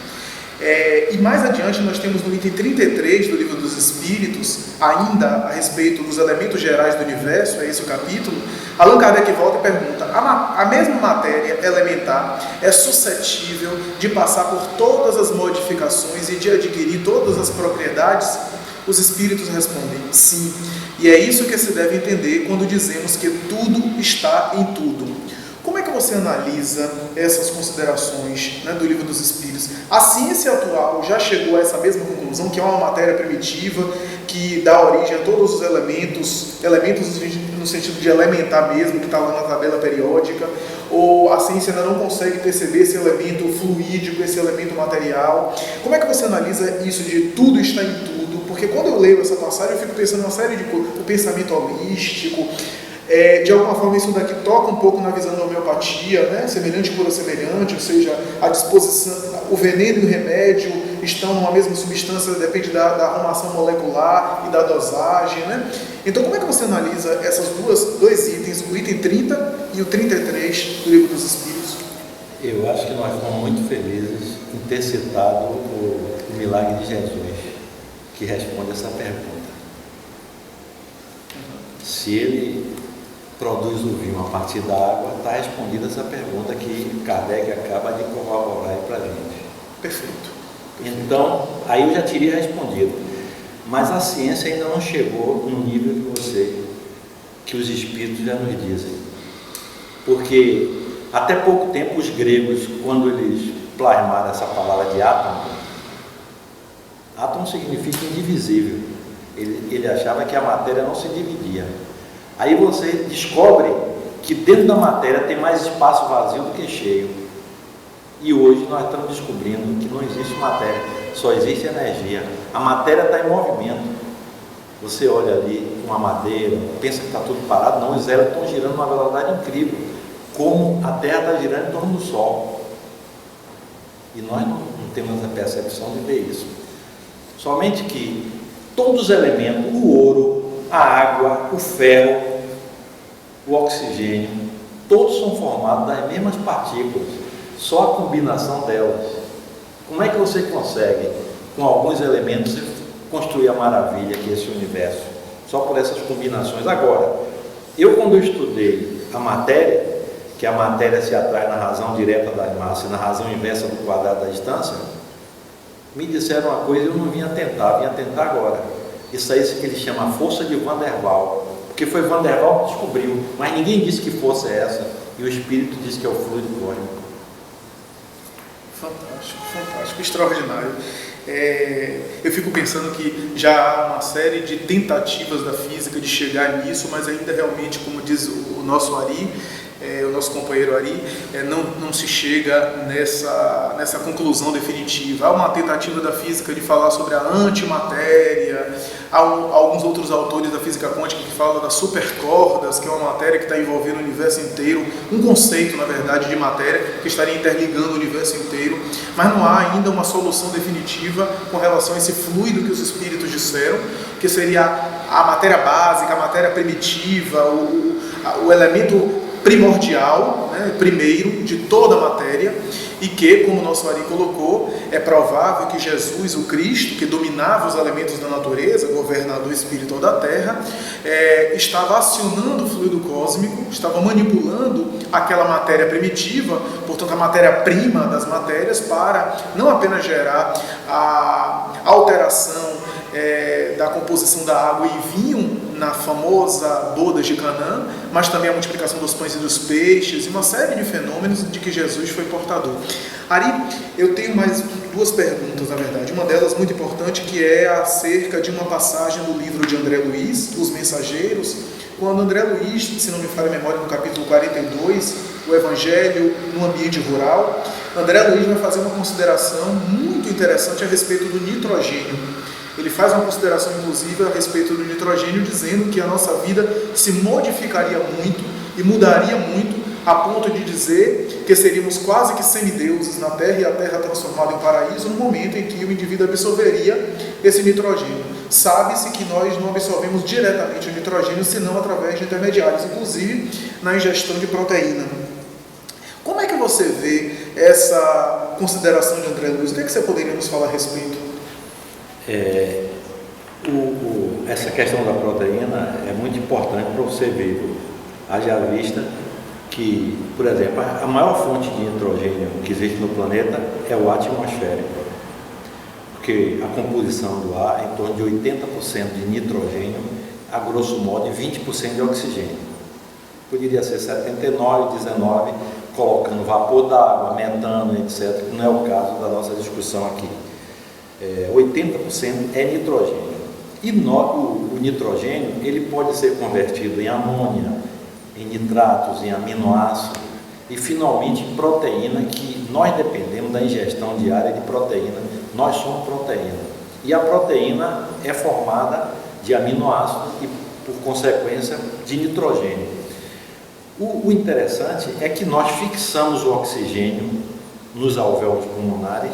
E mais adiante nós temos no item 33 do Livro dos Espíritos, ainda a respeito dos elementos gerais do universo, é esse o capítulo. Allan Kardec volta e pergunta: a mesma matéria elementar é suscetível de passar por todas as modificações e de adquirir todas as propriedades? Os espíritos respondem: sim. E é isso que se deve entender quando dizemos que tudo está em tudo. Como é que você analisa essas considerações, né, do Livro dos Espíritos? A ciência atual já chegou a essa mesma conclusão, que é uma matéria primitiva, que dá origem a todos os elementos no sentido de elementar mesmo, que está lá na tabela periódica, ou a ciência ainda não consegue perceber esse elemento fluídico, esse elemento material? Como é que você analisa isso de tudo está em tudo? Porque quando eu leio essa passagem, eu fico pensando em uma série de coisas, o pensamento holístico. De alguma forma isso daqui toca um pouco na visão da homeopatia, né? Semelhante cura semelhante, ou seja, a disposição, o veneno e o remédio estão numa mesma substância, depende da arrumação molecular e da dosagem, né? Então como é que você analisa essas dois itens, o item 30 e o 33 do Livro dos Espíritos? Eu acho que nós fomos muito felizes em ter citado o milagre de Jesus, que responde essa pergunta. Se ele produz o vinho a partir da água, está respondida essa pergunta que Kardec acaba de corroborar aí para a gente. Perfeito. Então, aí eu já teria respondido, mas a ciência ainda não chegou no nível que os espíritos já nos dizem, porque até pouco tempo os gregos, quando eles plasmaram essa palavra de átomo, átomo significa indivisível, ele achava que a matéria não se dividia. Aí você descobre que dentro da matéria tem mais espaço vazio do que cheio. E hoje nós estamos descobrindo que não existe matéria, só existe energia. A matéria está em movimento. Você olha ali uma madeira, pensa que está tudo parado, não, os elétrons estão girando uma velocidade incrível, como a Terra está girando em torno do Sol. E nós não temos a percepção de ver isso. Somente que todos os elementos, o ouro, a água, o ferro, o oxigênio, todos são formados das mesmas partículas, só a combinação delas. Como é que você consegue, com alguns elementos, construir a maravilha que é esse universo? Só por essas combinações. Agora, quando eu estudei a matéria, que a matéria se atrai na razão direta das massas e na razão inversa do quadrado da distância, me disseram uma coisa e eu não vim tentar agora. Isso aí que ele chama a força de Van der Waals, porque foi Van der Waals que descobriu, mas ninguém disse que força é essa, e o Espírito disse que é o fluido cósmico. Fantástico, fantástico, extraordinário. Eu fico pensando que já há uma série de tentativas da física de chegar nisso, mas ainda realmente, como diz o nosso Ari, o nosso companheiro Ari, não se chega nessa conclusão definitiva. Há uma tentativa da física de falar sobre a antimatéria, há alguns outros autores da física quântica que falam das supercordas, que é uma matéria que está envolvendo o universo inteiro, um conceito, na verdade, de matéria que estaria interligando o universo inteiro, mas não há ainda uma solução definitiva com relação a esse fluido que os espíritos disseram, que seria a matéria básica, a matéria primitiva, o elemento primordial, primeiro de toda a matéria, e que, como o nosso Ari colocou, é provável que Jesus, o Cristo, que dominava os elementos da natureza, governador espiritual da Terra, estava acionando o fluido cósmico, estava manipulando aquela matéria primitiva, portanto a matéria-prima das matérias, para não apenas gerar a alteração da composição da água e vinho na famosa boda de Canaã, mas também a multiplicação dos pães e dos peixes e uma série de fenômenos de que Jesus foi portador. Ari, eu tenho mais duas perguntas, na verdade. Uma delas muito importante, que é acerca de uma passagem do livro de André Luiz, Os Mensageiros, quando André Luiz, se não me falha a memória, no capítulo 42, o Evangelho no ambiente rural, André Luiz vai fazer uma consideração muito interessante a respeito do nitrogênio. Ele faz uma consideração, inclusive, a respeito do nitrogênio, dizendo que a nossa vida se modificaria muito e mudaria muito, a ponto de dizer que seríamos quase que semideuses na Terra e a Terra transformada em paraíso no momento em que o indivíduo absorveria esse nitrogênio. Sabe-se que nós não absorvemos diretamente o nitrogênio, senão através de intermediários, inclusive na ingestão de proteína. Como é que você vê essa consideração de André Luiz? O que é que você poderia nos falar a respeito? Essa questão da proteína é muito importante para você ver, haja vista que, por exemplo, a maior fonte de nitrogênio que existe no planeta é o ar atmosférico, porque a composição do ar é em torno de 80% de nitrogênio, a grosso modo, e 20% de oxigênio. Poderia ser 79, 19, colocando vapor d'água, metano, etc., que não é o caso da nossa discussão aqui. 80% é nitrogênio. E o nitrogênio ele pode ser convertido em amônia, em nitratos, em aminoácidos e finalmente em proteína, que nós dependemos da ingestão diária de proteína. Nós somos proteína. E a proteína é formada de aminoácidos e, por consequência, de nitrogênio. O interessante é que nós fixamos o oxigênio nos alvéolos pulmonares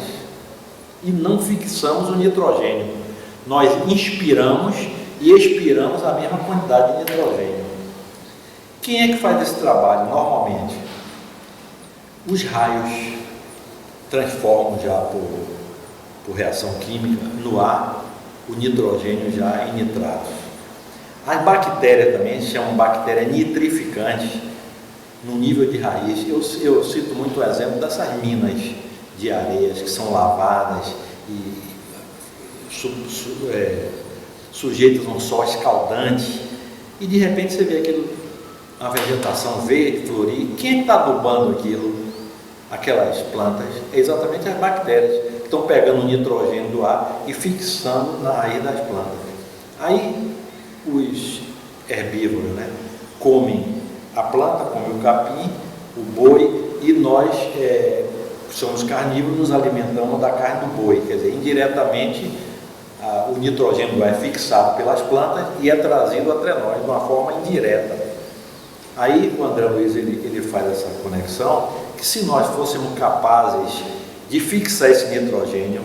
e não fixamos o nitrogênio. Nós inspiramos e expiramos a mesma quantidade de nitrogênio. Quem é que faz esse trabalho normalmente? Os raios transformam já por reação química no ar o nitrogênio já em nitratos. As bactérias também se chamam bactérias nitrificantes no nível de raiz. Eu cito muito o exemplo dessas minas de areias que são lavadas e sujeitas a um sol escaldante, e de repente você vê aquilo, a vegetação verde, florir. Quem está adubando aquilo, aquelas plantas? É exatamente as bactérias que estão pegando o nitrogênio do ar e fixando na raiz das plantas. Aí os herbívoros, né, comem a planta, comem o capim, o boi, e nós somos carnívoros, nos alimentamos da carne do boi. Quer dizer, indiretamente o nitrogênio é fixado pelas plantas e é trazido até nós de uma forma indireta. Aí o André Luiz ele faz essa conexão, que se nós fôssemos capazes de fixar esse nitrogênio,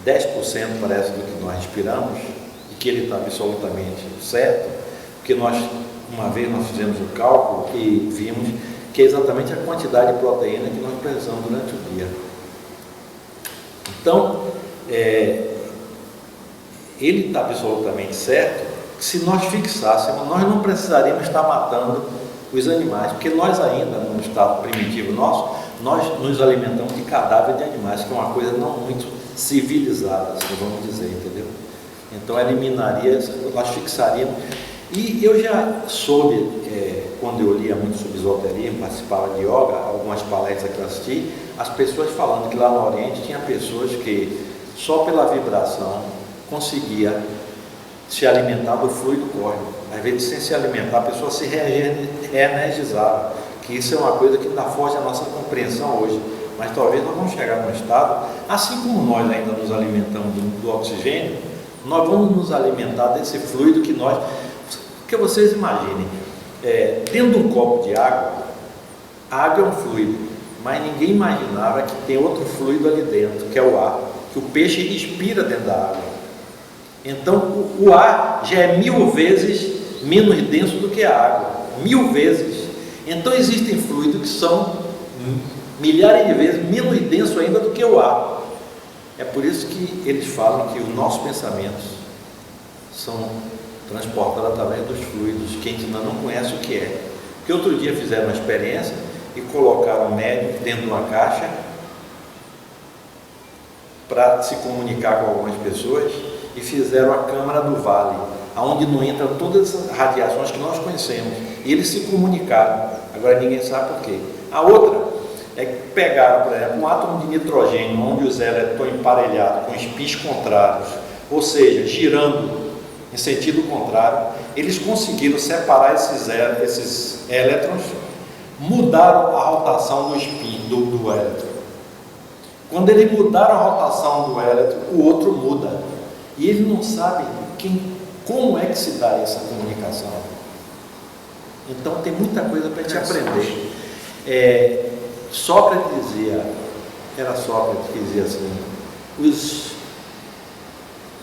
10% parece do que nós respiramos, e que ele está absolutamente certo, porque uma vez nós fizemos o cálculo e vimos que é exatamente a quantidade de proteína que nós precisamos durante o dia. Então, ele está absolutamente certo que se nós fixássemos, nós não precisaríamos estar matando os animais, porque nós ainda, no estado primitivo nosso, nós nos alimentamos de cadáver de animais, que é uma coisa não muito civilizada, assim, vamos dizer, entendeu? Então eliminaria, nós fixaríamos. E eu já soube, quando eu lia muito sobre esoterismo, participava de yoga, algumas palestras que eu assisti, as pessoas falando que lá no Oriente tinha pessoas que só pela vibração conseguia se alimentar do fluido cósmico. Às vezes, sem se alimentar, a pessoa se reenergizava, que isso é uma coisa que ainda foge à nossa compreensão hoje. Mas talvez nós vamos chegar num estado, assim como nós ainda nos alimentamos do oxigênio, nós vamos nos alimentar desse fluido que nós... Porque vocês imaginem, dentro de um copo de água, a água é um fluido, mas ninguém imaginava que tem outro fluido ali dentro, que é o ar, que o peixe respira dentro da água. Então o ar já é 1000 vezes menos denso do que a água, 1000 vezes. Então existem fluidos que são milhares de vezes menos densos ainda do que o ar. É por isso que eles falam que os nossos pensamentos são transportados através dos fluidos, que a gente ainda não conhece o que é. Porque outro dia fizeram uma experiência e colocaram um médium dentro de uma caixa para se comunicar com algumas pessoas, e fizeram a câmara do vale, onde não entram todas as radiações que nós conhecemos, e eles se comunicaram. Agora ninguém sabe por quê. A outra é que pegaram, por exemplo, um átomo de nitrogênio, onde os elétrons estão emparelhados com espins contrários, ou seja, girando em sentido contrário, eles conseguiram separar esses elétrons, mudaram a rotação do spin do elétron. Quando eles mudaram a rotação do elétron, o outro muda. E eles não sabem como é que se dá essa comunicação. Então tem muita coisa para a gente aprender. Sócrates dizia, era Sócrates que dizia assim,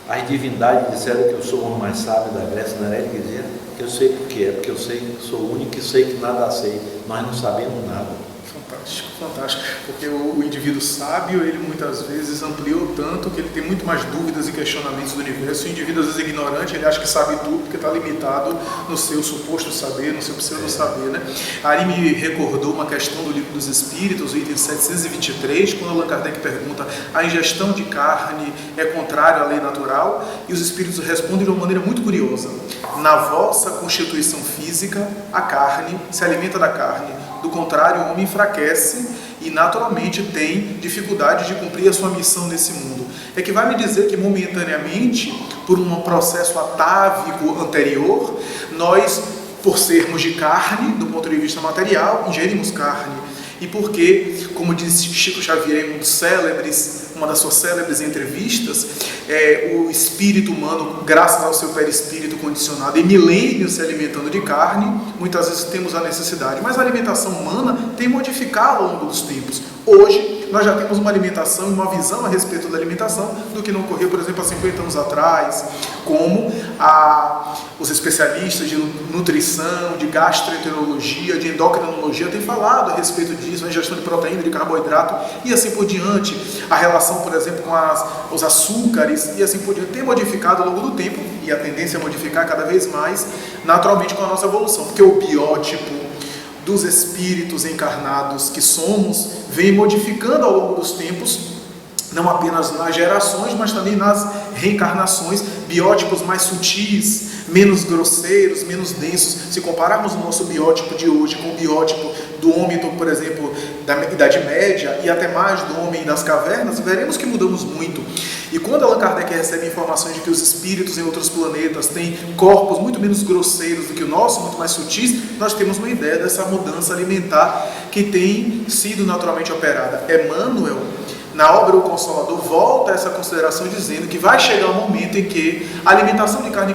as divindades disseram que eu sou o homem mais sábio da Grécia, não era ele que dizia? Que eu sei por quê? Porque eu sou o único que sei que nada sei, nós não sabemos nada. Fantástico, fantástico, porque o indivíduo sábio, ele muitas vezes ampliou tanto que ele tem muito mais dúvidas e questionamentos do universo. O indivíduo às vezes ignorante, ele acha que sabe tudo porque está limitado no seu suposto saber, no seu pseudo saber, né? Ari me recordou uma questão do Livro dos Espíritos, o item 723, quando Allan Kardec pergunta: a ingestão de carne é contrária à lei natural? E os espíritos respondem de uma maneira muito curiosa: na vossa constituição física, a carne se alimenta da carne. Do contrário, o homem enfraquece e naturalmente tem dificuldade de cumprir a sua missão nesse mundo. É que vai me dizer que momentaneamente, por um processo atávico anterior, nós, por sermos de carne, do ponto de vista material, ingerimos carne. E porque, como disse Chico Xavier em uma das suas célebres entrevistas, o espírito humano, graças ao seu perispírito condicionado, em milênios se alimentando de carne, muitas vezes temos a necessidade, mas a alimentação humana tem modificado ao longo dos tempos. Hoje, nós já temos uma alimentação e uma visão a respeito da alimentação do que não ocorria, por exemplo, há 50 anos atrás, como os especialistas de nutrição, de gastroenterologia, de endocrinologia têm falado a respeito disso, a ingestão de proteína, de carboidrato e assim por diante, a relação, por exemplo, com os açúcares e assim por diante, tem modificado ao longo do tempo, e a tendência é modificar cada vez mais naturalmente com a nossa evolução, porque o biótipo dos espíritos encarnados que somos vem modificando ao longo dos tempos, não apenas nas gerações, mas também nas reencarnações, biótipos mais sutis, menos grosseiros, menos densos. Se compararmos o nosso biótipo de hoje com o biótipo do homem, por exemplo, da Idade Média e até mais do homem das cavernas, veremos que mudamos muito. E quando Allan Kardec recebe informações de que os espíritos em outros planetas têm corpos muito menos grosseiros do que o nosso, muito mais sutis, nós temos uma ideia dessa mudança alimentar que tem sido naturalmente operada. Emmanuel, na obra O Consolador, volta a essa consideração dizendo que vai chegar um momento em que a alimentação de carne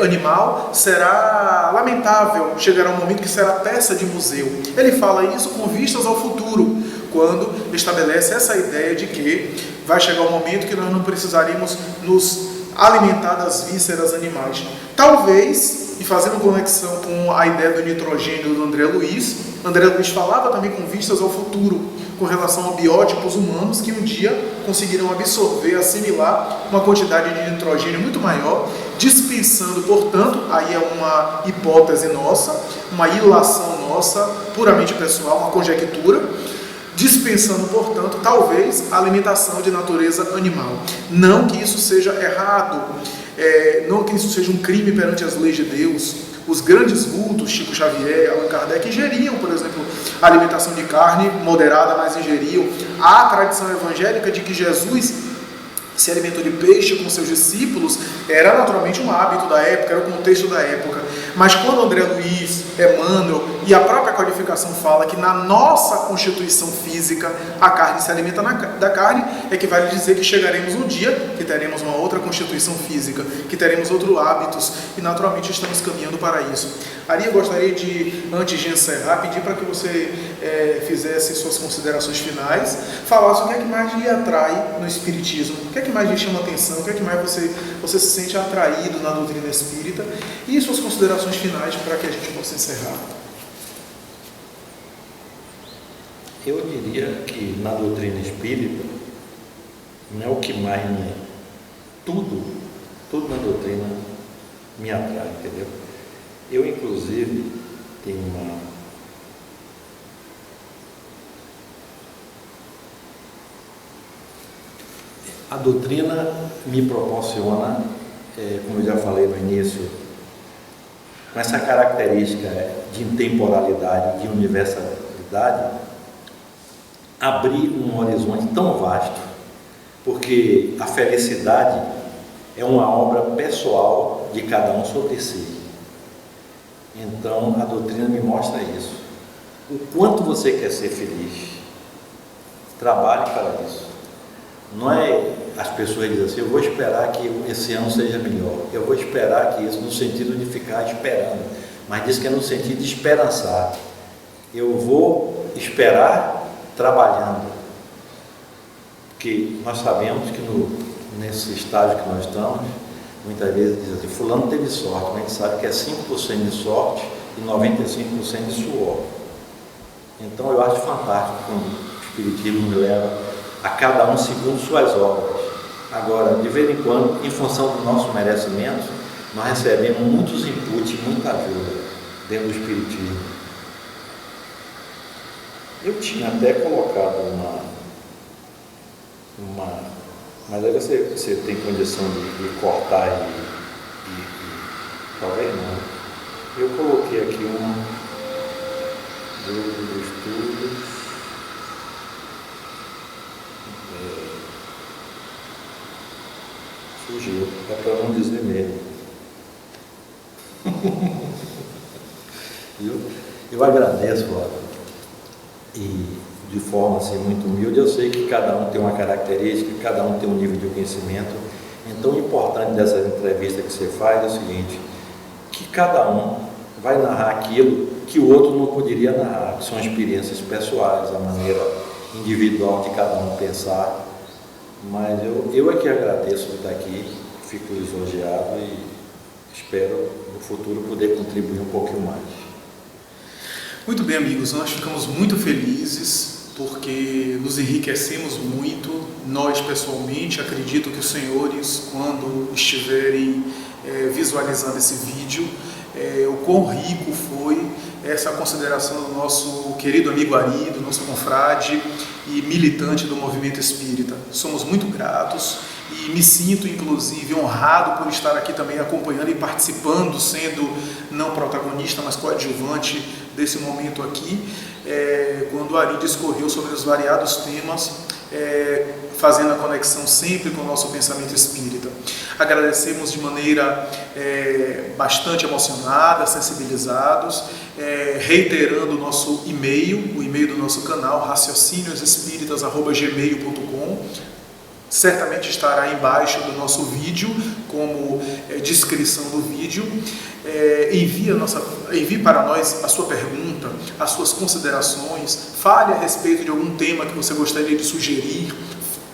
animal será lamentável, chegará um momento que será peça de museu. Ele fala isso com vistas ao futuro, quando estabelece essa ideia de que vai chegar um momento que nós não precisaremos nos alimentar das vísceras animais. Talvez, e fazendo conexão com a ideia do nitrogênio do André Luiz falava também com vistas ao futuro, com relação a biótipos humanos que um dia conseguirão absorver, assimilar uma quantidade de nitrogênio muito maior, dispensando, portanto, aí é uma hipótese nossa, uma ilação nossa, puramente pessoal, uma conjectura, dispensando, portanto, talvez a alimentação de natureza animal. Não que isso seja errado, não que isso seja um crime perante as leis de Deus. Os grandes vultos, Chico Xavier, Allan Kardec, ingeriam, por exemplo, a alimentação de carne moderada, mas ingeriam. Há a tradição evangélica de que Jesus se alimentou de peixe com seus discípulos, era naturalmente um hábito da época, era o contexto da época. Mas quando André Luiz, Emmanuel e a própria codificação fala que na nossa constituição física a carne se alimenta da carne, é que vale dizer que chegaremos um dia que teremos uma outra constituição física, que teremos outros hábitos e naturalmente estamos caminhando para isso. Ari, eu gostaria de, antes de encerrar, pedir para que você fizesse suas considerações finais, falasse o que é que mais lhe atrai no Espiritismo, o que é que mais lhe chama atenção, o que é que mais você se sente atraído na doutrina espírita, e suas considerações finais para que a gente possa encerrar. Eu diria que na doutrina espírita não é o que mais tudo na doutrina me atrai, entendeu? Eu, inclusive, tenho a doutrina me proporciona, como eu já falei no início, com essa característica de intemporalidade, de universalidade, abrir um horizonte tão vasto, porque a felicidade é uma obra pessoal de cada um sobre si. Então, a doutrina me mostra isso. O quanto você quer ser feliz, trabalhe para isso. Não é as pessoas dizem assim, eu vou esperar que esse ano seja melhor, eu vou esperar que isso, no sentido de ficar esperando, mas diz que é no sentido de esperançar. Eu vou esperar trabalhando, porque nós sabemos que nesse estágio que nós estamos, muitas vezes diz assim, fulano teve sorte, mas a gente sabe que é 5% de sorte e 95% de suor. Então eu acho fantástico quando o Espiritismo me leva a cada um segundo suas obras. Agora, de vez em quando, em função do nosso merecimento, nós recebemos muitos inputs, muita ajuda dentro do Espiritismo. Eu tinha até colocado mas aí você tem condição de cortar e talvez não. Eu coloquei aqui grupo de estudos. Fugiu, é para não dizer mesmo. Eu agradeço, e de forma assim, muito humilde, eu sei que cada um tem uma característica, cada um tem um nível de conhecimento. Então o importante dessa entrevista que você faz é o seguinte, que cada um vai narrar aquilo que o outro não poderia narrar, que são experiências pessoais, a maneira individual de cada um pensar. Mas eu é que agradeço por estar aqui, fico lisonjeado e espero no futuro poder contribuir um pouquinho mais. Muito bem, amigos, nós ficamos muito felizes porque nos enriquecemos muito, nós pessoalmente. Acredito que os senhores, quando estiverem visualizando esse vídeo, o quão rico foi essa consideração do nosso querido amigo Ari, do nosso confrade e militante do movimento espírita. Somos muito gratos e me sinto, inclusive, honrado por estar aqui também acompanhando e participando, sendo não protagonista, mas coadjuvante desse momento aqui, quando o Ari discorreu sobre os variados temas, fazendo a conexão sempre com o nosso pensamento espírita. Agradecemos de maneira bastante emocionada, sensibilizados, reiterando o nosso e-mail, o e-mail do nosso canal, raciocíniosespíritas@gmail.com. Certamente estará embaixo do nosso vídeo, como descrição do vídeo. Envie para nós a sua pergunta, as suas considerações, fale a respeito de algum tema que você gostaria de sugerir,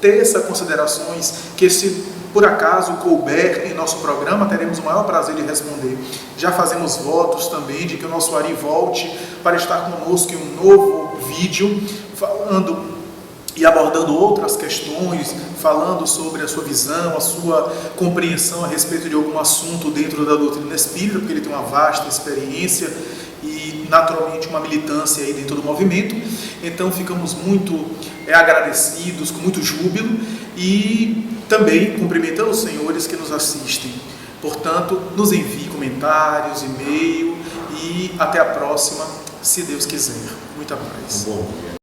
teça considerações que, se por acaso couber em nosso programa, teremos o maior prazer de responder. Já fazemos votos também de que o nosso Ari volte para estar conosco em um novo vídeo, falando e abordando outras questões, falando sobre a sua visão, a sua compreensão a respeito de algum assunto dentro da doutrina espírita, porque ele tem uma vasta experiência e, naturalmente, uma militância aí dentro do movimento. Então, ficamos muito agradecidos, com muito júbilo, e também cumprimentando os senhores que nos assistem. Portanto, nos envie comentários, e-mail, e até a próxima, se Deus quiser. Muita paz. Bom dia.